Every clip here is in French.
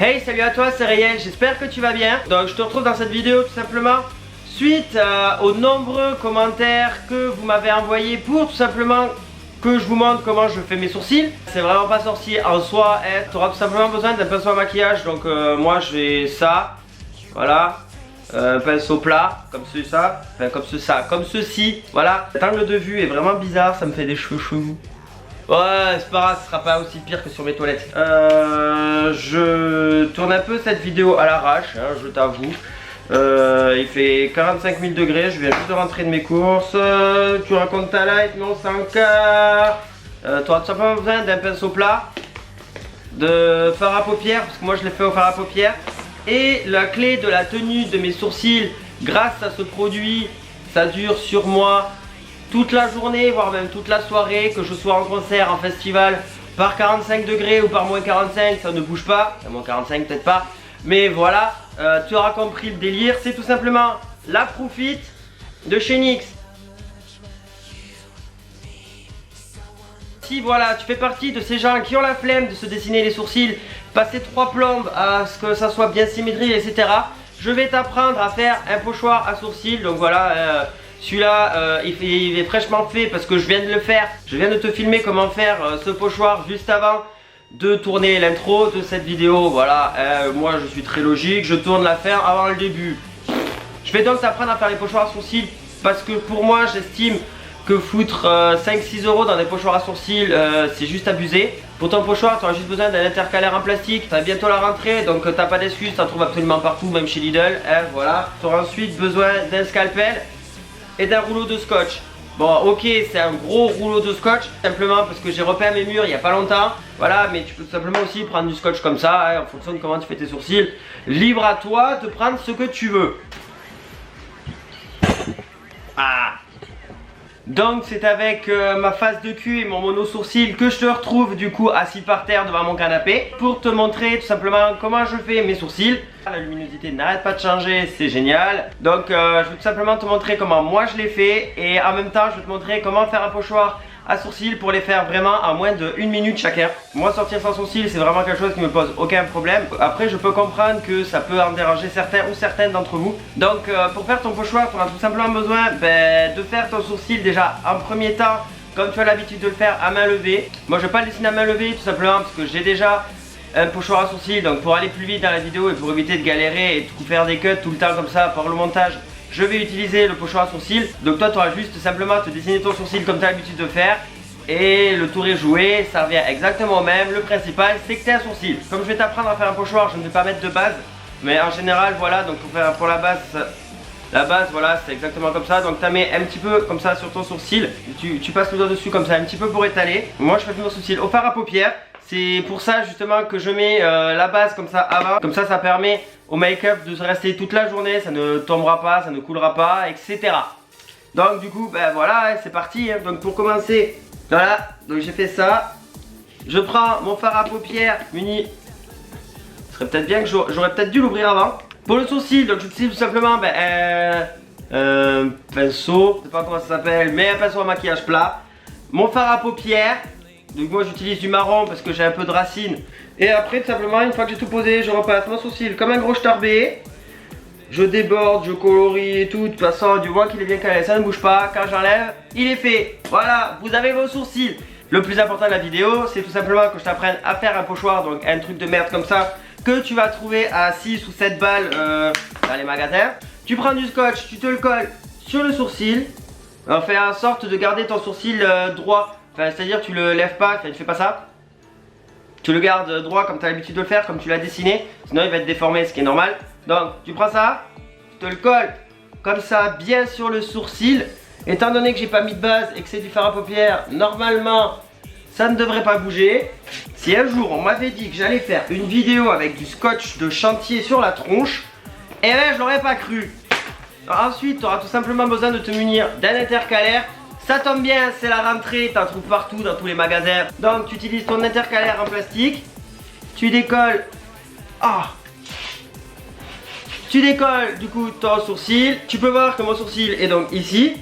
Hey, salut à toi, c'est Rayel, j'espère que tu vas bien. Donc je te retrouve dans cette vidéo tout simplement suite aux nombreux commentaires que vous m'avez envoyés pour tout simplement que je vous montre comment je fais mes sourcils. C'est vraiment pas sorcier en soi, hein. Tu auras tout simplement besoin d'un pinceau à maquillage. Donc moi j'ai ça, voilà, pinceau plat, comme ça, enfin comme ceci, voilà. Cet angle de vue est vraiment bizarre, ça me fait des cheveux chelous. Ouais, c'est pas grave, ce sera pas aussi pire que sur mes toilettes. Je tourne un peu cette vidéo à l'arrache, hein, je t'avoue. Il fait 45 000 degrés, je viens juste de rentrer de mes courses. Tu racontes ta life, non, c'est encore. Tu auras tout simplement besoin d'un pinceau plat, de fard à paupières, parce que moi je l'ai fait au fard à paupières. Et la clé de la tenue de mes sourcils, grâce à ce produit, ça dure sur moi toute la journée, voire même toute la soirée, que je sois en concert, en festival, par 45 degrés ou par moins 45, ça ne bouge pas, à moins 45 peut-être pas, mais voilà, tu auras compris le délire, c'est tout simplement la Profit de chez NYX. Si voilà, tu fais partie de ces gens qui ont la flemme de se dessiner les sourcils, passer 3 plombes à ce que ça soit bien symétrique, etc. Je vais t'apprendre à faire un pochoir à sourcils, donc voilà. Celui-là, il est fraîchement fait parce que je viens de le faire. Je viens de te filmer comment faire ce pochoir juste avant de tourner l'intro de cette vidéo. Voilà, moi je suis très logique, je tourne la fin avant le début. Je vais donc t'apprendre à faire les pochoirs à sourcils parce que pour moi, j'estime que foutre 5-6 € dans des pochoirs à sourcils, c'est juste abusé. Pour ton pochoir, tu auras juste besoin d'un intercalaire en plastique. Ça va bientôt la rentrée, donc t'as pas d'excuses, t'en trouves absolument partout, même chez Lidl. Voilà. Tu auras ensuite besoin d'un scalpel et d'un rouleau de scotch. Bon, ok, c'est un gros rouleau de scotch, simplement parce que j'ai repeint mes murs il y a pas longtemps. Voilà, mais tu peux tout simplement aussi prendre du scotch comme ça, hein, en fonction de comment tu fais tes sourcils. Libre à toi de prendre ce que tu veux. Ah. Donc c'est avec ma face de cul et mon mono sourcil que je te retrouve du coup assis par terre devant mon canapé pour te montrer tout simplement comment je fais mes sourcils. La luminosité n'arrête pas de changer, c'est génial. Donc je vais tout simplement te montrer comment moi je l'ai fait et en même temps je vais te montrer comment faire un pochoir à sourcils pour les faire vraiment en moins de 1 minute chacun. Moi sortir sans sourcils c'est vraiment quelque chose qui me pose aucun problème. Après je peux comprendre que ça peut en déranger certains ou certaines d'entre vous. Donc pour faire ton pochoir tu auras tout simplement besoin de faire ton sourcil déjà en premier temps comme tu as l'habitude de le faire à main levée. Moi je vais pas le dessiner à main levée tout simplement parce que j'ai déjà un pochoir à sourcils, donc pour aller plus vite dans la vidéo et pour éviter de galérer et de faire des cuts tout le temps comme ça pour le montage, je vais utiliser le pochoir à sourcils. Donc toi tu auras juste simplement à te dessiner ton sourcil comme tu as l'habitude de faire et le tour est joué, ça revient exactement au même. Le principal c'est que tu as un sourcil. Comme je vais t'apprendre à faire un pochoir, je ne vais pas mettre de base, mais en général voilà, donc pour la base voilà c'est exactement comme ça. Donc tu mets un petit peu comme ça sur ton sourcil, tu passes le doigt dessus comme ça un petit peu pour étaler. Moi je fais mon sourcil au fard à paupières. C'est pour ça justement que je mets la base comme ça avant. Comme ça, ça permet au make-up de rester toute la journée. Ça ne tombera pas, ça ne coulera pas, etc. Donc du coup, ben voilà, c'est parti. Hein. Donc pour commencer, voilà, donc j'ai fait ça. Je prends mon fard à paupières muni. Ce serait peut-être bien que j'aurais peut-être dû l'ouvrir avant. Pour le sourcil, donc j'utilise tout simplement un pinceau. Je sais pas comment ça s'appelle, mais un pinceau à maquillage plat. Mon fard à paupières. Donc moi j'utilise du marron parce que j'ai un peu de racine. Et après tout simplement une fois que j'ai tout posé, je repasse mon sourcil comme un gros starbé. Je déborde, je colorie et tout. De toute façon du moins qu'il est bien calé, ça ne bouge pas. Quand j'enlève, il est fait. Voilà, vous avez vos sourcils. Le plus important de la vidéo, c'est tout simplement que je t'apprenne à faire un pochoir. Donc un truc de merde comme ça que tu vas trouver à 6 ou 7 balles dans les magasins. Tu prends du scotch, tu te le colles sur le sourcil. On fait en sorte de garder ton sourcil droit. Enfin, c'est-à-dire tu le lèves pas, tu fais pas ça. Tu le gardes droit comme tu as l'habitude de le faire, comme tu l'as dessiné. Sinon il va être déformé, ce qui est normal. Donc tu prends ça, tu te le colles comme ça bien sur le sourcil. Étant donné que j'ai pas mis de base et que c'est du fard à paupières, normalement ça ne devrait pas bouger. Si un jour on m'avait dit que j'allais faire une vidéo avec du scotch de chantier sur la tronche, eh ben je l'aurais pas cru. Alors, ensuite tu auras tout simplement besoin de te munir d'un intercalaire. Ça tombe bien, c'est la rentrée, t'en trouves partout dans tous les magasins. Donc tu utilises ton intercalaire en plastique. Tu décolles. Tu décolles du coup ton sourcil. Tu peux voir que mon sourcil est donc ici.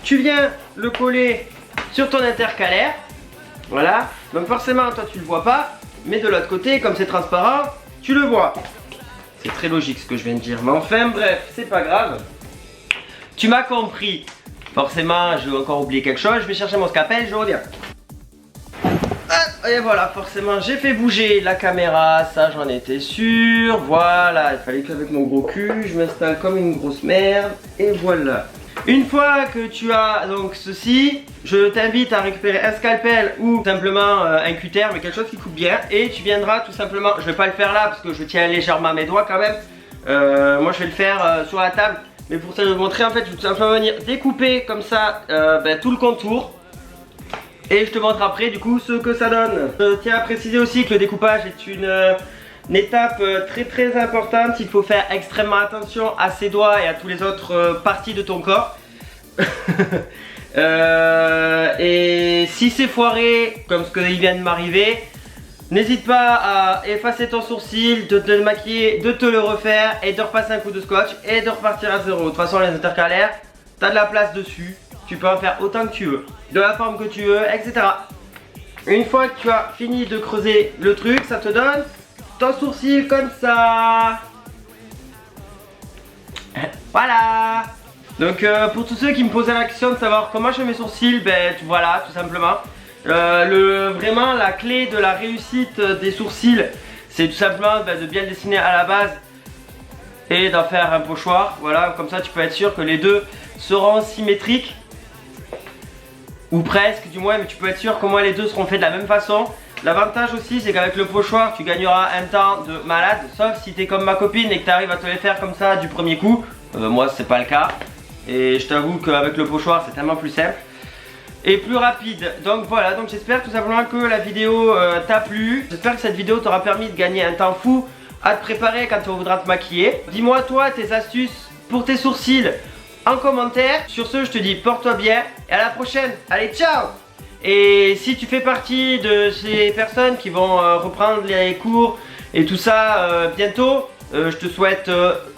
Tu viens le coller sur ton intercalaire. Voilà. Donc forcément toi tu le vois pas. Mais de l'autre côté, comme c'est transparent, tu le vois. C'est très logique ce que je viens de dire. Mais enfin bref, c'est pas grave. Tu m'as compris. Forcément, j'ai encore oublié quelque chose. Je vais chercher mon scalpel, je reviens. Et voilà, forcément, j'ai fait bouger la caméra. Ça, j'en étais sûr. Voilà, il fallait qu'avec mon gros cul, je m'installe comme une grosse merde. Et voilà. Une fois que tu as donc ceci, je t'invite à récupérer un scalpel ou simplement un cutter, mais quelque chose qui coupe bien. Et tu viendras tout simplement, je vais pas le faire là parce que je tiens légèrement à mes doigts quand même. Moi je vais le faire sur la table. Mais pour ça je vais vous montrer, en fait je vais tout simplement venir découper comme ça tout le contour. Et je te montre après du coup ce que ça donne. Je tiens à préciser aussi que le découpage est une étape très importante. Il faut faire extrêmement attention à ses doigts et à toutes les autres parties de ton corps. Et si c'est foiré comme ce qui vient de m'arriver, n'hésite pas à effacer ton sourcil, de te maquiller, de te le refaire et de repasser un coup de scotch et de repartir à zéro. De toute façon les intercalaires, tu as de la place dessus, tu peux en faire autant que tu veux, de la forme que tu veux, etc. Une fois que tu as fini de creuser le truc, ça te donne ton sourcil comme ça. Voilà. Donc pour tous ceux qui me posaient la question de savoir comment je fais mes sourcils, ben voilà, tout simplement. Vraiment la clé de la réussite des sourcils, c'est tout simplement de bien le dessiner à la base et d'en faire un pochoir. Voilà, comme ça tu peux être sûr que les deux seront symétriques. Ou presque du moins, mais tu peux être sûr que moi les deux seront faits de la même façon. L'avantage aussi c'est qu'avec le pochoir tu gagneras un temps de malade. Sauf si tu es comme ma copine et que tu arrives à te les faire comme ça du premier coup. Moi c'est pas le cas. Et je t'avoue qu'avec le pochoir c'est tellement plus simple et plus rapide. Donc voilà, donc j'espère tout simplement que la vidéo t'a plu. J'espère que cette vidéo t'aura permis de gagner un temps fou à te préparer quand tu voudras te maquiller. Dis-moi toi tes astuces pour tes sourcils en commentaire. Sur ce je te dis porte-toi bien et à la prochaine. Allez ciao. Et si tu fais partie de ces personnes qui vont reprendre les cours et tout ça bientôt, je te souhaite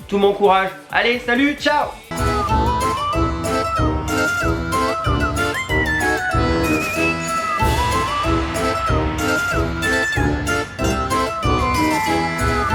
tout mon courage. Allez salut, ciao.